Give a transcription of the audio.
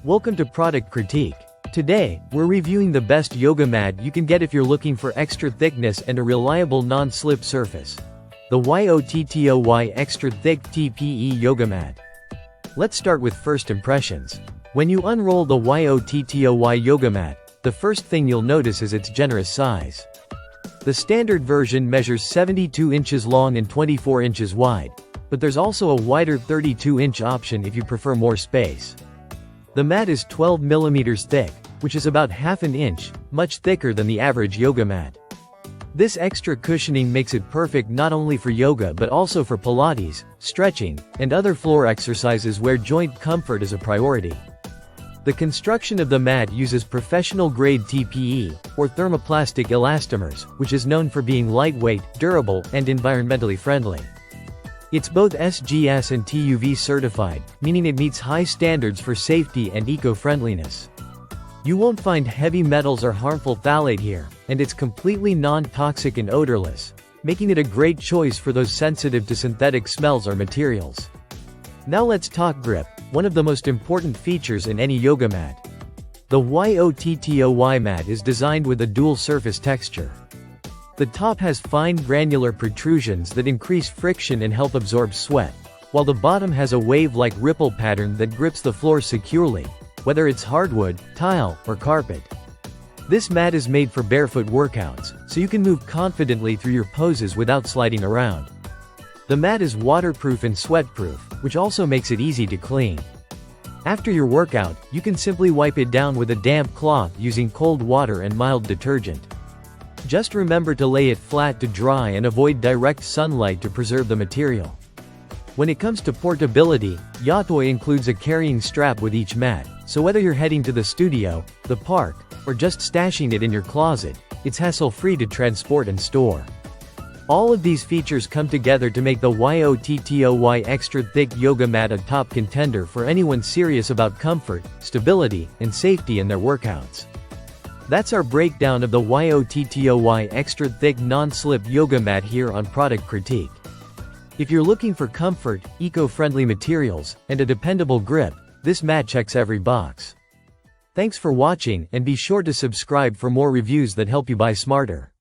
Welcome to Product Critique. Today, we're reviewing the best yoga mat you can get if you're looking for extra thickness and a reliable non-slip surface. The YOTTOY Extra Thick TPE Yoga Mat. Let's start with first impressions. When you unroll the YOTTOY Yoga Mat, the first thing you'll notice is its generous size. The standard version measures 72 inches long and 24 inches wide, but there's also a wider 32-inch option if you prefer more space. The mat is 12 mm thick, which is about half an inch, much thicker than the average yoga mat. This extra cushioning makes it perfect not only for yoga but also for pilates, stretching, and other floor exercises where joint comfort is a priority. The construction of the mat uses professional-grade TPE, or thermoplastic elastomers, which is known for being lightweight, durable, and environmentally friendly. It's both SGS and TUV certified, meaning it meets high standards for safety and eco-friendliness. You won't find heavy metals or harmful phthalate here, and it's completely non-toxic and odorless, making it a great choice for those sensitive to synthetic smells or materials. Now let's talk grip, one of the most important features in any yoga mat. The YOTTOY mat is designed with a dual-surface texture. The top has fine granular protrusions that increase friction and help absorb sweat, while the bottom has a wave-like ripple pattern that grips the floor securely, whether it's hardwood, tile, or carpet. This mat is made for barefoot workouts, so you can move confidently through your poses without sliding around. The mat is waterproof and sweatproof, which also makes it easy to clean. After your workout, you can simply wipe it down with a damp cloth using cold water and mild detergent. Just remember to lay it flat to dry and avoid direct sunlight to preserve the material. When it comes to portability, YOTTOY includes a carrying strap with each mat, so whether you're heading to the studio, the park, or just stashing it in your closet, it's hassle-free to transport and store. All of these features come together to make the YOTTOY Extra Thick Yoga Mat a top contender for anyone serious about comfort, stability, and safety in their workouts. That's our breakdown of the YOTTOY Extra Thick Non-Slip Yoga Mat here on Product Critique. If you're looking for comfort, eco-friendly materials, and a dependable grip, this mat checks every box. Thanks for watching, and be sure to subscribe for more reviews that help you buy smarter.